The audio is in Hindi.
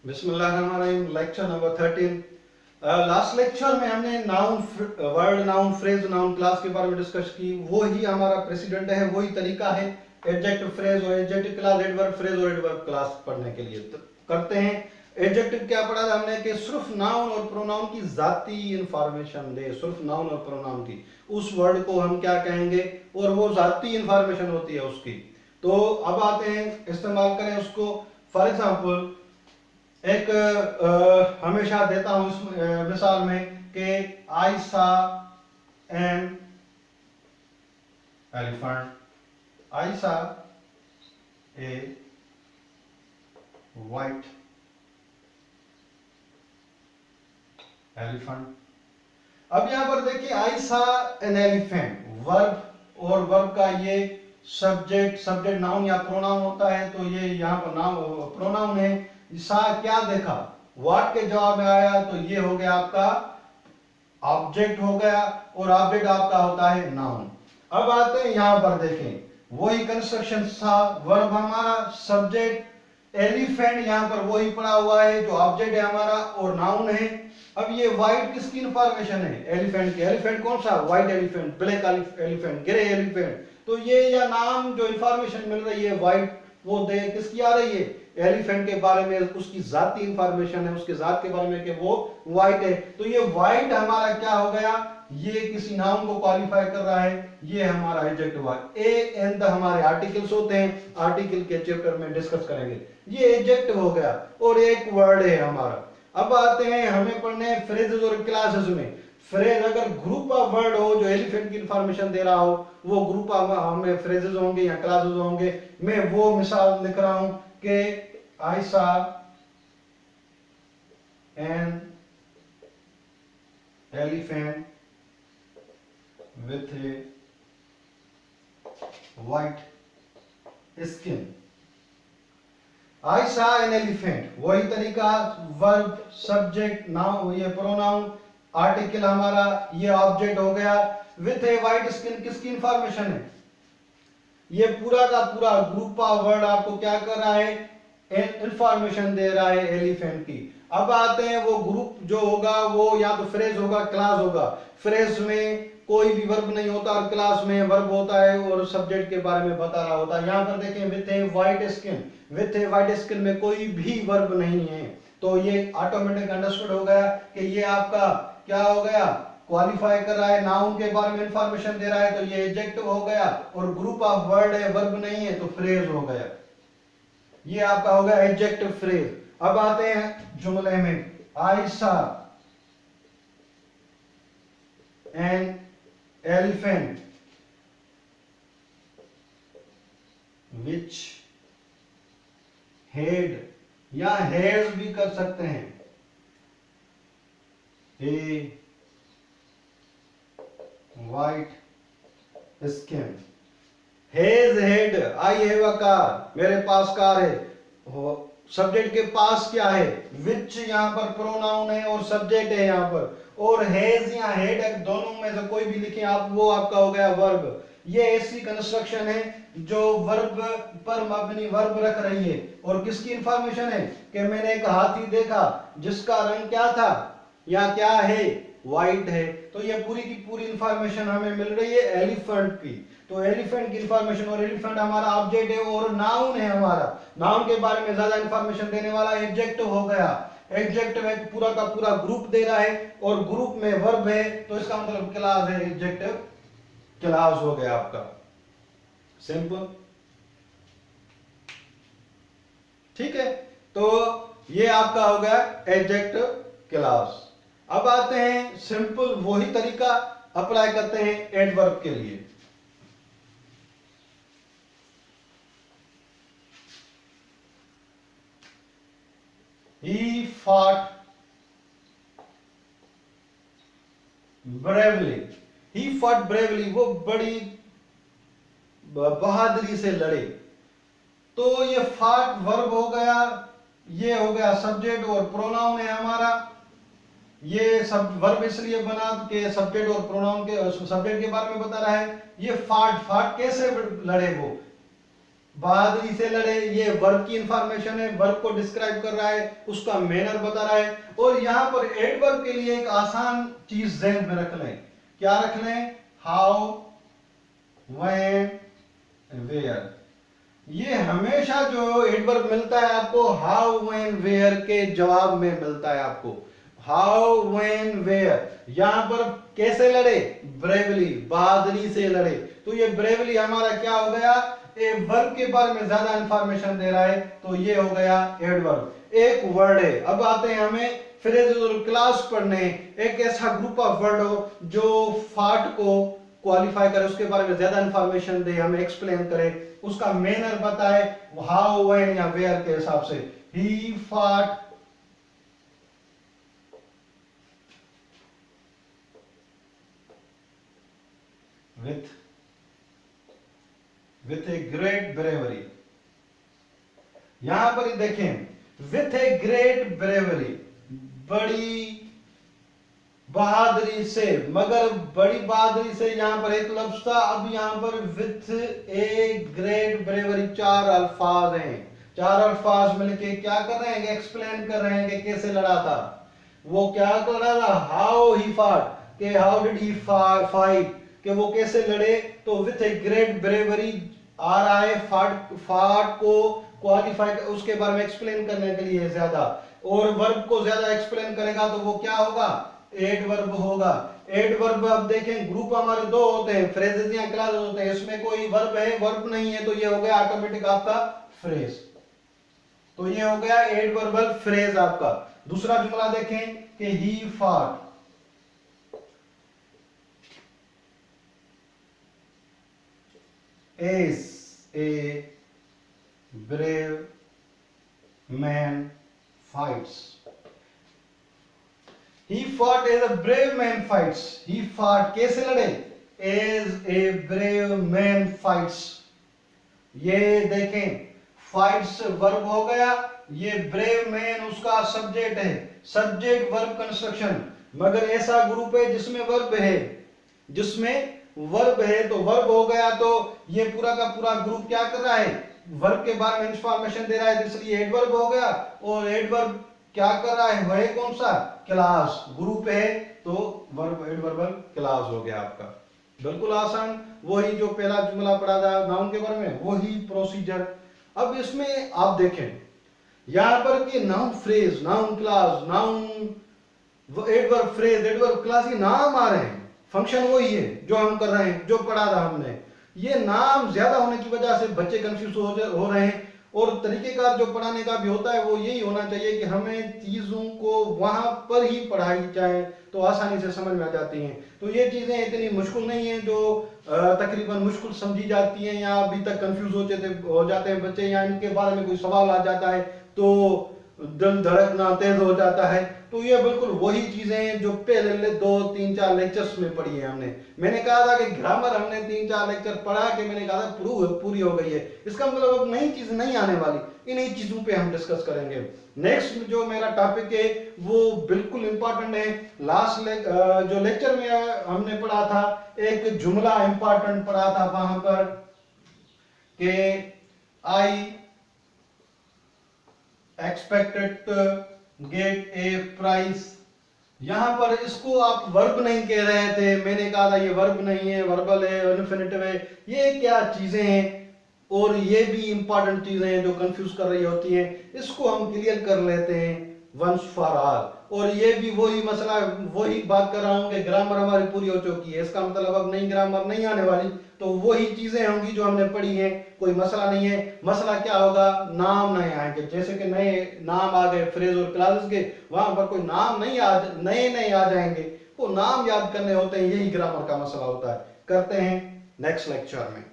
बिस्मिल्लाहिर्रहमानिर्रहीम। Lecture number 13। लास्ट लेक्चर में हमने noun, word, noun phrase, noun class के बारे में डिस्कस की। वो ही हमारा प्रेसिडेंट है, वही तरीका है एडजेक्टिव फ्रेज और एडजेक्टिव क्लास, एडवर्ब फ्रेज और एडवर्ब क्लास पढ़ने के लिए। तो करते हैं। एडजेक्टिव क्या पढ़ा था हमने कि सिर्फ नाउन और प्रोनाउन की जाती इंफॉर्मेशन दे, सिर्फ नाउन और प्रोनाउन की, उस वर्ड को हम क्या कहेंगे और वो जाती इंफॉर्मेशन होती है उसकी। तो अब आते हैं, इस्तेमाल करें उसको। फॉर एग्जांपल एक हमेशा देता हूं इस मिसाल में कि आई सा एन एलिफेंट, आई सा ए वाइट एलिफेंट। अब यहां पर देखिए आई सा एन एलिफेंट, वर्ब और वर्ब का ये सब्जेक्ट नाउन या प्रोनाउन होता है, तो ये यहाँ पर नाउन प्रोनाउन है। सा क्या देखा, व्हाट के जवाब में आया, तो ये हो गया आपका ऑब्जेक्ट हो गया, और ऑब्जेक्ट आपका होता है नाउन। अब आते हैं यहां पर देखें वही कंस्ट्रक्शन, सा वर्ब हमारा, सब्जेक्ट एलिफेंट यहां पर वही पड़ा हुआ है जो ऑब्जेक्ट है हमारा और नाउन है। अब ये व्हाइट किसकी इंफॉर्मेशन है, एलिफेंट की। एलिफेंट कौन सा, white elephant, black elephant, grey elephant. तो ये या नाम जो इंफॉर्मेशन मिल रही है व्हाइट, वो दे किसकी आ रही है, एलिफेंट के बारे में, उसकी जाती इंफॉर्मेशन है, उसके जात के बारे में कि वो व्हाइट है। तो ये व्हाइट हमारा क्या हो गया, ये किसी नाउन को क्वालिफाई कर रहा है, ये हमारा एडजेक्टिव है। ए एंड द हमारे आर्टिकल्स होते हैं, आर्टिकल के चैप्टर में डिस्कस करेंगे। ये एडजेक्टिव हो गया और एक वर्ड है हमारा। अब आते हैं हमें पढ़ने फ्रेजेस और क्लासेस में। फ्रेज अगर ग्रुप ऑफ वर्ड हो जो एलिफेंट की इंफॉर्मेशन दे रहा हो, वो ग्रुप ऑफ हमें फ्रेजेस होंगे या क्लासेस होंगे। मैं वो मिसाल लिख रहा हूं कि आई saw an elephant with a white skin. I saw an elephant, वही तरीका, वर्ब, सब्जेक्ट, नाउन, ये प्रोनाउन, आर्टिकल हमारा, ये ऑब्जेक्ट हो गया, विथ ए व्हाइट स्किन किसकी इंफॉर्मेशन है, ये पूरा का पूरा ग्रुप ऑफ वर्ड आपको क्या कर रहा है, इंफॉर्मेशन दे रहा है एलिफेंट की। अब आते हैं वो ग्रुप जो होगा वो या तो फ्रेज होगा, क्लास होगा। फ्रेज में कोई भी वर्ब नहीं होता और क्लास में वर्ब होता है और सब्जेक्ट के बारे में बता रहा होता है। यहां पर देखें with A white skin, with A white skin में कोई भी वर्ब नहीं है, तो ये ऑटोमेटिक अंडरस्टूड हो गया कि ये आपका क्या हो गया, क्वालिफाई कर रहा है, नाउन के बारे में इंफॉर्मेशन दे रहा है, तो ये एडजेक्टिव हो गया। और ग्रुप ऑफ वर्ड है, वर्ब नहीं है, तो फ्रेज हो गया। ये आपका हो गया एडजेक्टिव फ्रेज। अब आते हैं जुमले में, I saw an elephant which had, या हेयर्स भी कर सकते हैं, a white skin. Has had, I have a car, मेरे पास कार है। सब्जेक्ट के पास क्या है, विच यहां पर प्रोनाउन है और सब्जेक्ट है यहां पर, और हेज या हेड दोनों में से कोई भी लिखें आप, वो आपका हो गया वर्ब। ये ऐसी कंस्ट्रक्शन है जो वर्ब पर मबनी, वर्ब रख रही है। और किसकी इंफॉर्मेशन है कि मैंने एक हाथी देखा जिसका रंग क्या था या क्या है, व्हाइट है। तो ये पूरी की पूरी इंफॉर्मेशन हमें मिल रही है एलिफेंट की। तो एलिफेंट की इंफॉर्मेशन, और एलिफेंट हमारा ऑब्जेक्ट है और नाउन है हमारा, नाउन के बारे में ज्यादा इंफॉर्मेशन देने वाला एडजेक्टिव हो गया। एडजेक्टिव एक पूरा का पूरा ग्रुप दे रहा है और ग्रुप में वर्ब है, तो इसका मतलब क्लास है, एडजेक्टिव क्लास हो गया आपका। सिंपल, ठीक है। तो ये आपका हो गया एडजेक्टिव क्लास। अब आते हैं सिंपल वही तरीका अप्लाई करते हैं एडवर्ब के लिए। He fought bravely. He fought bravely, वो बड़ी बहादुरी से लड़े। तो ये fought वर्ब हो गया, ये हो गया सब्जेक्ट और प्रोनाउन है हमारा। ये सब वर्ब इसलिए बना कि सब्जेक्ट और प्रोनाउन के, सब्जेक्ट के बारे में बता रहा है। ये फाट, फाट कैसे लड़े वो, बहादुरी से लड़े, ये वर्ब की इंफॉर्मेशन है, वर्ब को डिस्क्राइब कर रहा है, उसका मैनर बता रहा है। और यहां पर एडवर्ब के लिए एक आसान चीज ध्यान में रख लें। क्या रख लें? How, when, where. ये हमेशा जो एडवर्ब मिलता है आपको हाउ, व्हेन, वेयर के जवाब में मिलता है आपको। How, when, where. यहां पर कैसे लड़े? ब्रेवली, बहादुरी से लड़े। तो ये ब्रेवली हमारा क्या हो गया? एक वर्ब के बारे में ज्यादा इंफॉर्मेशन दे रहा है, तो ये हो गया एडवर्ब। एक वर्ड है। अब आते हैं हमें फ्रेजेस और क्लास पढ़ने। एक ऐसा ग्रुप ऑफ वर्ड हो जो फाट को क्वालिफाई करे, उसके बारे में ज्यादा इंफॉर्मेशन दे, हमें एक्सप्लेन करे, उसका मैनर बताए हाउ, व्हेन या वेयर के हिसाब से। He fought with a great bravery। यहां पर देखें, with a great bravery, बड़ी बहादुरी से। मगर बड़ी बहादुरी से यहां पर एक लफ्ज था, अब यहां पर विथ ए ग्रेट ब्रेवरी चार अल्फाज हैं। चार अल्फाज मिलके क्या कर रहे हैं? एक्सप्लेन कर रहे हैं कि कैसे लड़ा था। वो क्या कर रहा था? हाउ ही फाट, के हाउ डिड ही फाइट, कि वो कैसे लड़े। तो विथ ए ग्रेट ब्रेवरी आ रहा है फाट को क्वालिफाई, उसके बारे में एक्सप्लेन करने के लिए ज्यादा। और वर्ब को ज्यादा एक्सप्लेन करेगा तो वो क्या होगा? एडवर्ब होगा। एडवर्ब अब देखें, ग्रुप हमारे दो होते हैं, फ्रेजेस या क्लासेस होते हैं। इसमें कोई वर्ब है, वर्ब नहीं है, तो ये हो गया ऑटोमेटिक आपका फ्रेज। तो ये हो गया एडवर्बल फ्रेज आपका। दूसरा जुमला देखें कि he fought is a brave man fights। He fought as a brave man fights। He fought कैसे लड़े? As a brave man fights। ये देखें, fights वर्ब हो गया, ये brave man उसका सब्जेक्ट है, सब्जेक्ट वर्ब कंस्ट्रक्शन। मगर ऐसा ग्रुप है जिसमें वर्ब है, जिसमें वर्ब है, तो वर्ब हो गया, तो ये पूरा का पूरा ग्रुप क्या कर रहा है? वर्ब के बारे में इंफॉर्मेशन दे रहा है, इसलिए एडवर्ब हो गया। और एडवर्ब क्या कर रहा है? वह कौन सा? क्लास। ग्रुप है तो वर्ब एडवर्बल क्लास हो गया आपका। बिल्कुल आसान, वही जो पहला जुमला पढ़ा था नाउन के बारे में, वही प्रोसीजर। अब इसमें आप देखें यहां पर कि noun phrase, noun class, noun adverb phrase, adverb class, ये नाम आ रहे हैं, फंक्शन वही है जो हम कर रहे हैं, जो पढ़ा था हमने। ये नाम ज्यादा होने की वजह से बच्चे कंफ्यूज हो रहे हैं। और तरीकेकार जो पढ़ाने का भी होता है वो यही होना चाहिए कि हमें चीजों को वहां पर ही पढ़ाई जाए तो आसानी से समझ में आ जाती हैं। तो ये चीजें इतनी मुश्किल नहीं है जो तकरीबन मुश्किल समझी जाती हैं या अभी तक कंफ्यूज हो जाते हैं बच्चे, या इनके बारे में कोई सवाल आ जाता है तो दिल धड़कना तेज हो जाता है। तो ये बिल्कुल वही चीजें हैं जो पहले 2-3-4 लेक्चर्स में पढ़ी है हमने। मैंने कहा था कि ग्रामर हमने 3-4 लेक्चर पढ़ा के मैंने कहा था पूरी हो गई है, इसका मतलब अब नई चीज नहीं आने वाली। इन्हीं चीजों पे हम डिस्कस करेंगे। नेक्स्ट जो मेरा टॉपिक है वो बिल्कुल इंपॉर्टेंट है। लास्ट जो लेक्चर में हमने पढ़ा था, एक जुमला इंपॉर्टेंट पढ़ा था वहां पर कि आई expected to get a prize। यहां पर इसको आप वर्ब नहीं कह रहे थे, मैंने कहा था ये वर्ब नहीं है, वर्बल है, इन्फिनिटिव है। ये क्या चीजें हैं और ये भी इंपॉर्टेंट चीजें हैं जो कंफ्यूज कर रही होती हैं, इसको हम क्लियर कर लेते हैं वंस फॉर ऑल। और ये भी वही मसला, वही बात कर रहा हूं कि ग्रामर हमारी पूरी हो चुकी है, इसका मतलब अब नई ग्रामर नहीं आने वाली, तो वही चीजें होंगी जो हमने पढ़ी हैं, कोई मसला नहीं है। मसला क्या होगा? नाम नहीं आएंगे, जैसे कि नए नाम आ गए फ्रेज और क्लासेस के, वहां पर कोई नाम नहीं नए आ जाएंगे, वो नाम याद करने होते हैं, यही ग्रामर का मसला होता है। करते हैं नेक्स्ट लेक्चर में।